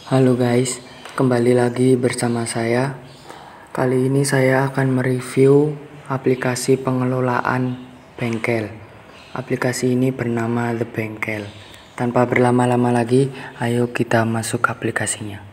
Halo guys, kembali lagi bersama saya. Kali ini saya akan mereview aplikasi pengelolaan bengkel. Aplikasi ini bernama The Bengkel. Tanpa berlama-lama lagi, ayo kita masuk aplikasinya.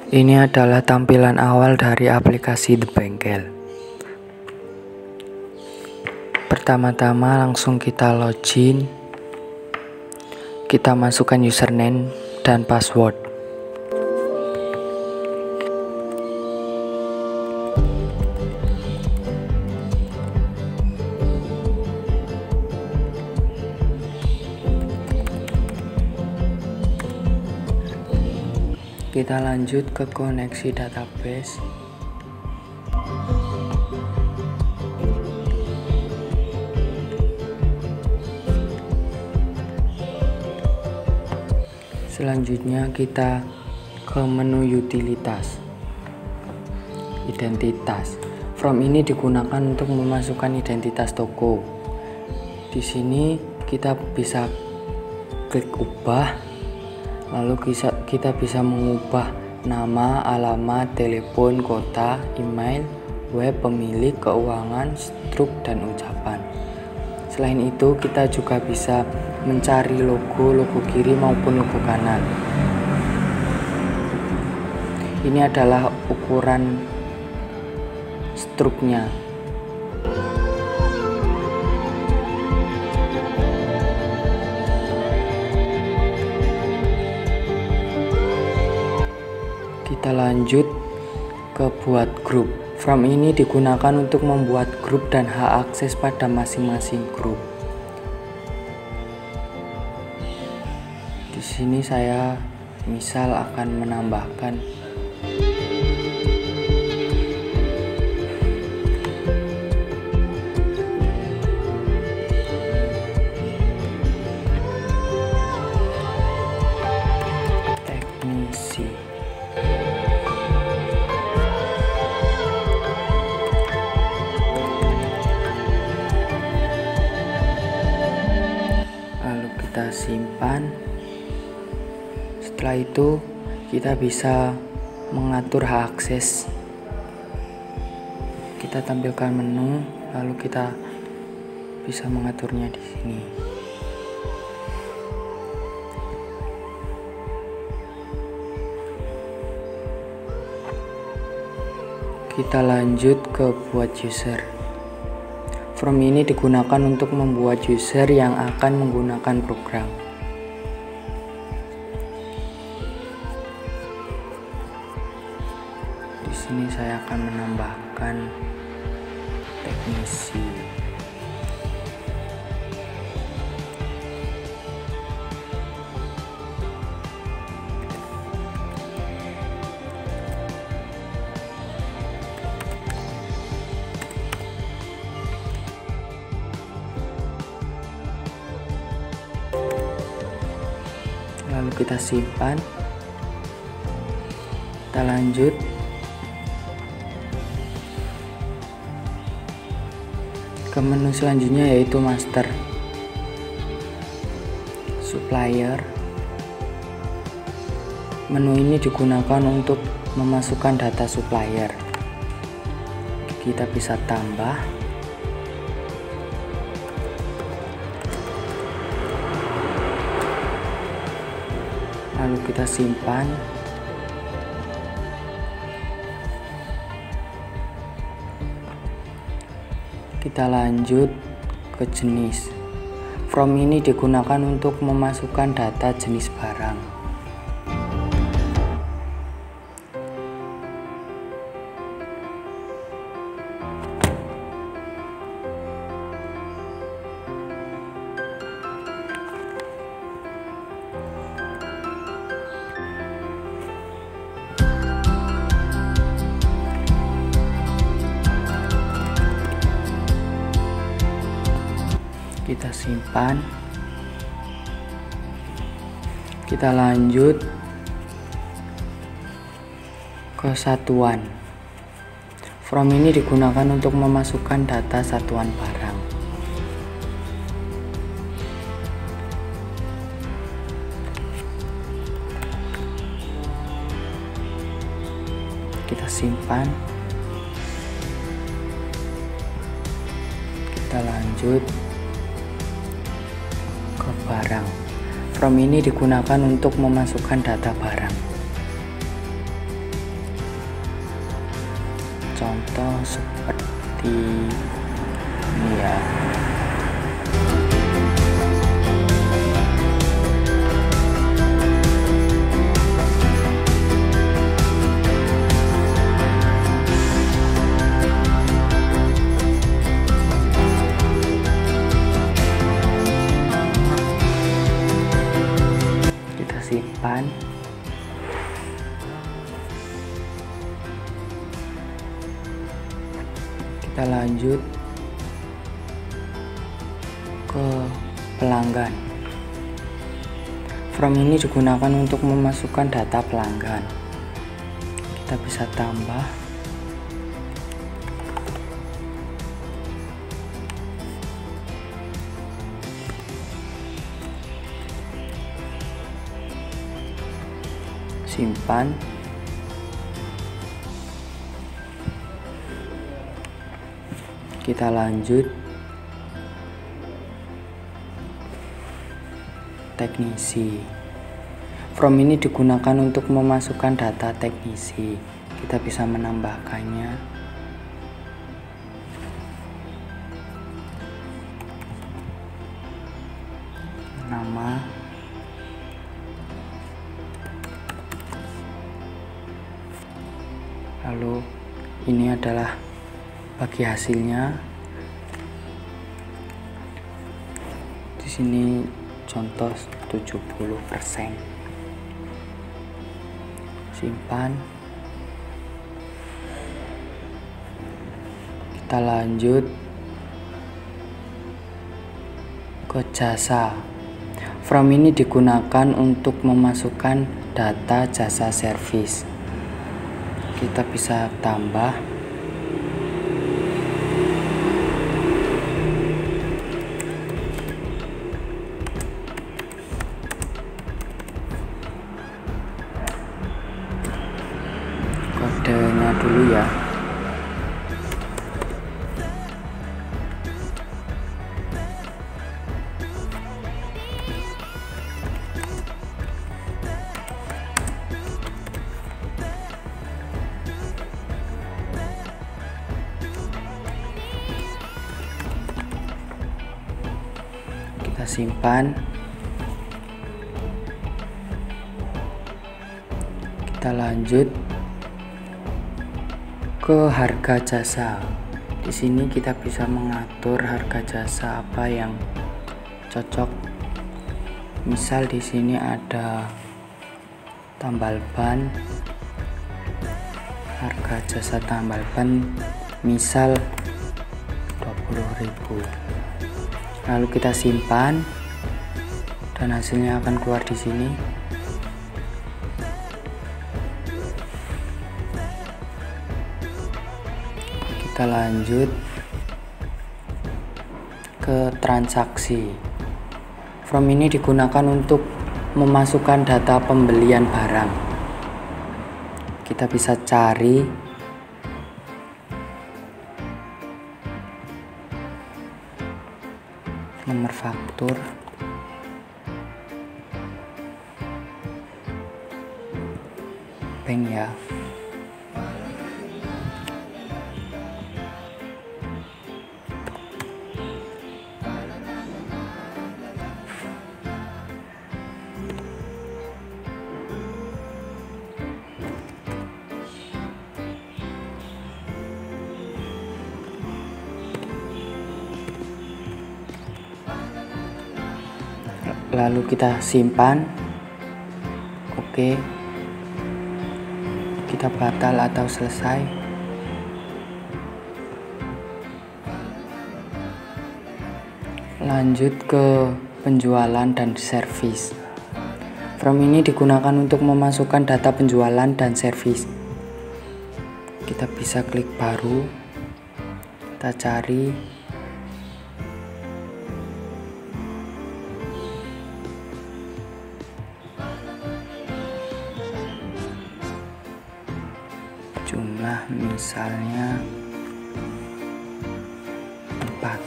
Ini adalah tampilan awal dari aplikasi The Bengkel. Pertama-tama langsung kita login. Kita masukkan username dan password. Kita lanjut ke koneksi database. Selanjutnya kita ke menu utilitas. Identitas. From ini digunakan untuk memasukkan identitas toko. Di sini kita bisa klik ubah. Lalu kita bisa mengubah nama, alamat, telepon, kota, email, web, pemilik, keuangan, struk, dan ucapan. Selain itu, kita juga bisa mencari logo kiri maupun logo kanan. Ini adalah ukuran struknya. Kita lanjut ke buat grup. From ini digunakan untuk membuat grup dan hak akses pada masing-masing grup. Di sini saya misal akan menambahkan teknisi. Kita simpan. Setelah itu kita bisa mengatur hak akses. Kita tampilkan menu, lalu kita bisa mengaturnya di sini. Kita lanjut ke buat user. From ini digunakan untuk membuat user yang akan menggunakan program. Di sini saya akan menambahkan teknisi. Lalu kita simpan. Kita lanjut. Ke menu selanjutnya yaitu master. Supplier. Menu ini digunakan untuk memasukkan data supplier. Kita bisa tambah. Lalu kita simpan. Kita lanjut ke jenis. From ini digunakan untuk memasukkan data jenis barang. Kita simpan. Kita lanjut ke satuan. From ini digunakan untuk memasukkan data satuan barang. Kita simpan. Kita lanjut ke barang. From ini digunakan untuk memasukkan data barang. Contoh seperti ini ya. Kita simpan. Kita lanjut ke pelanggan. From ini digunakan untuk memasukkan data pelanggan. Kita bisa tambah. Simpan. Kita lanjut teknisi. From ini digunakan untuk memasukkan data teknisi. Kita bisa menambahkannya. Nama. Lalu ini adalah bagi hasilnya. Di sini contoh 70%. Simpan. Kita lanjut ke jasa. From ini digunakan untuk memasukkan data jasa servis. Kita bisa tambah. Kodenya dulu ya. Kita simpan. Kita lanjut ke harga jasa. Di sini kita bisa mengatur harga jasa apa yang cocok. Misal di sini ada tambal ban. Harga jasa tambal ban misal 20.000. Lalu kita simpan dan hasilnya akan keluar di sini. Kita lanjut ke transaksi. From ini digunakan untuk memasukkan data pembelian barang. Kita bisa cari nomor faktur, bank ya. Lalu kita simpan. Oke, kita batal atau selesai. Lanjut ke penjualan dan servis. From ini digunakan untuk memasukkan data penjualan dan servis. kita bisa klik baru, kita cari jumlah, misalnya 4.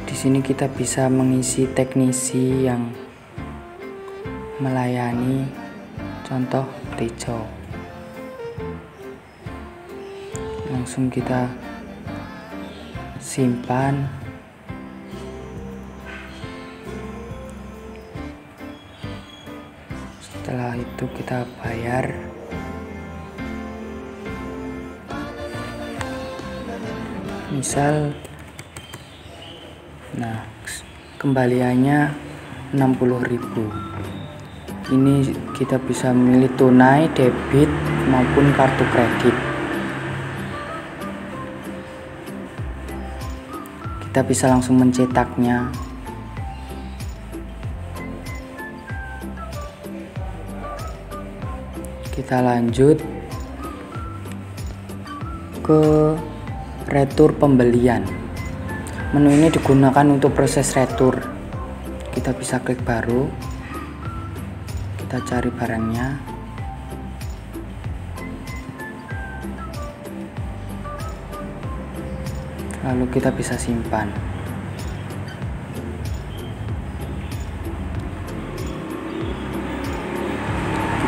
Di sini kita bisa mengisi teknisi yang melayani, contoh Tejo. Langsung kita simpan. Setelah itu kita bayar. Misal, nah, kembaliannya 60.000. Ini kita bisa memilih tunai, debit maupun kartu kredit. Kita bisa langsung mencetaknya. Kita lanjut ke retur pembelian. Menu ini digunakan untuk proses retur. Kita bisa klik baru, kita cari barangnya, lalu kita bisa simpan.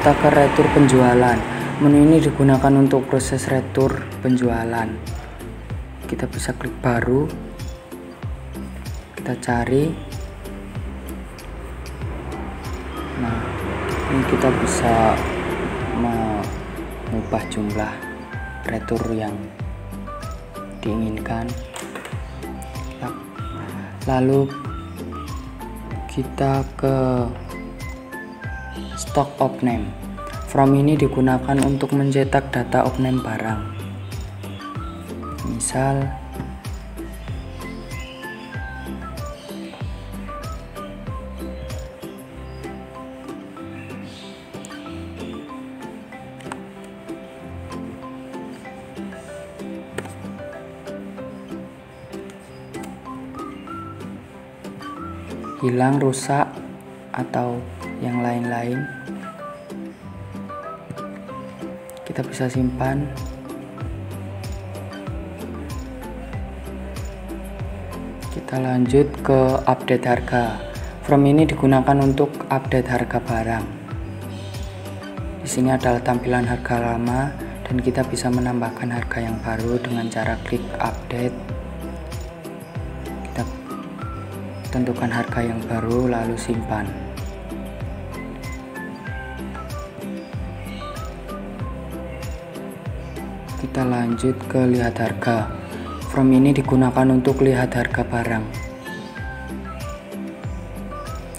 Kita ke retur penjualan. Menu ini digunakan untuk proses retur penjualan. Kita bisa klik baru, kita cari. Nah, ini kita bisa mengubah jumlah retur yang diinginkan. Lalu kita ke stock of name. From ini digunakan untuk mencetak data of name barang. Misal hilang, rusak, atau yang lain-lain. Kita bisa simpan. Kita lanjut ke update harga. From ini digunakan untuk update harga barang. Di sini adalah tampilan harga lama dan kita bisa menambahkan harga yang baru dengan cara klik update. Kita tentukan harga yang baru lalu simpan. Kita lanjut ke lihat harga. From ini digunakan untuk lihat harga barang.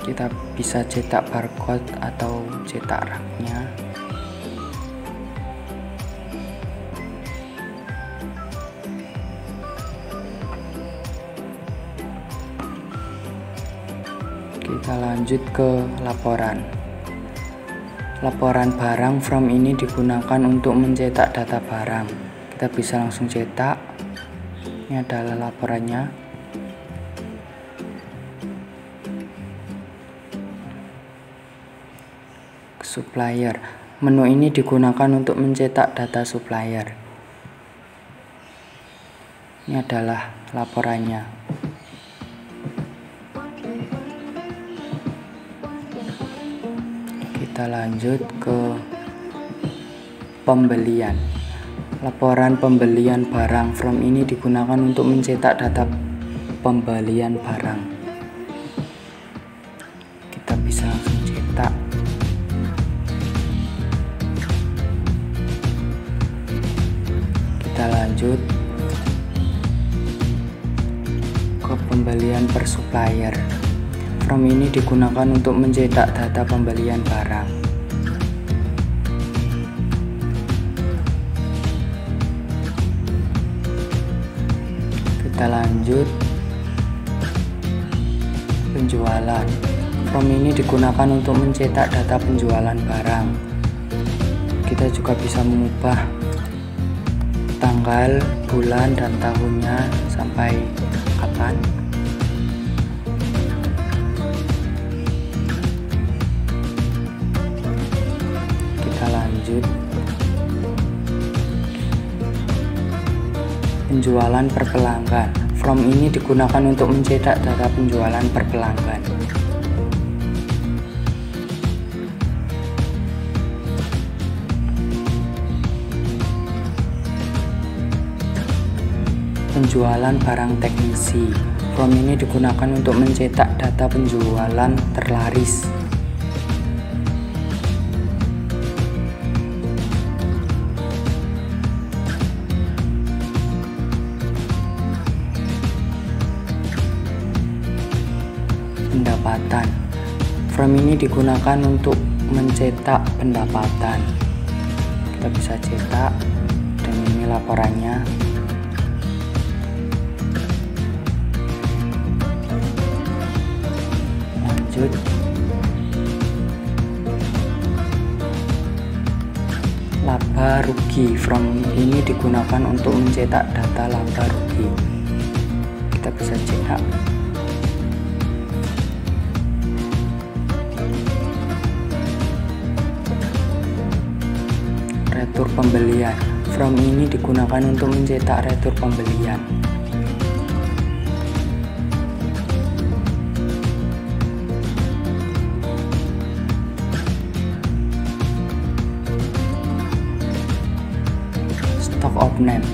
Kita bisa cetak barcode atau cetak raknya. Kita lanjut ke laporan. Laporan barang. From ini digunakan untuk mencetak data barang. Kita bisa langsung cetak. Ini adalah laporannya. Supplier. Menu ini digunakan untuk mencetak data supplier. Ini adalah laporannya. Kita lanjut ke pembelian. Laporan pembelian barang. From ini digunakan untuk mencetak data pembelian barang. Kita bisa langsung cetak. Kita lanjut ke pembelian per supplier. From ini digunakan untuk mencetak data pembelian barang. Kita lanjut penjualan. From ini digunakan untuk mencetak data penjualan barang. Kita juga bisa mengubah tanggal, bulan, dan tahunnya sampai kapan. Kita lanjut. Penjualan per pelanggan. From ini digunakan untuk mencetak data penjualan per pelanggan. Penjualan barang teknisi. From ini digunakan untuk mencetak data penjualan terlaris. Pendapatan. From ini digunakan untuk mencetak pendapatan. Kita bisa cetak, dan ini laporannya. Lanjut. Laba rugi. From ini digunakan untuk mencetak data laba rugi. Kita bisa cetak. Retur pembelian. From ini digunakan untuk mencetak retur pembelian. Stock of name.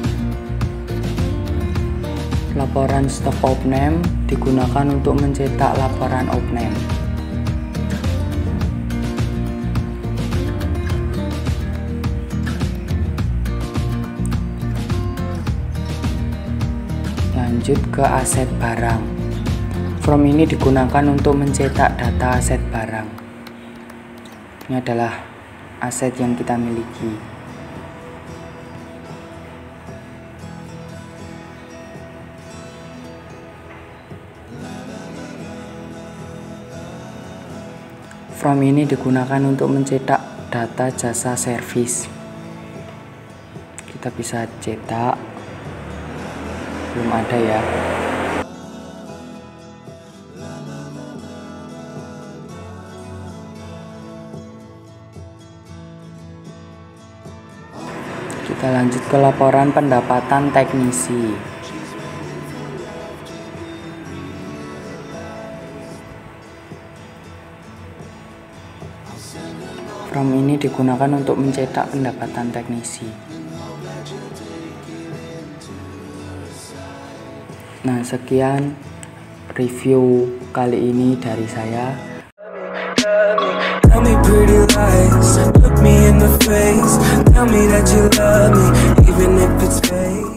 Laporan stock of name digunakan untuk mencetak laporan of name. Lanjut ke aset barang. From ini digunakan untuk mencetak data aset barang. Ini adalah aset yang kita miliki. From ini digunakan untuk mencetak data jasa servis. Kita bisa cetak. Belum ada ya. Kita lanjut ke laporan pendapatan teknisi. From ini digunakan untuk mencetak pendapatan teknisi. Nah, sekian review kali ini dari saya. Tell me pretty lies, look me in the face, tell me that you love me, even if it's fake.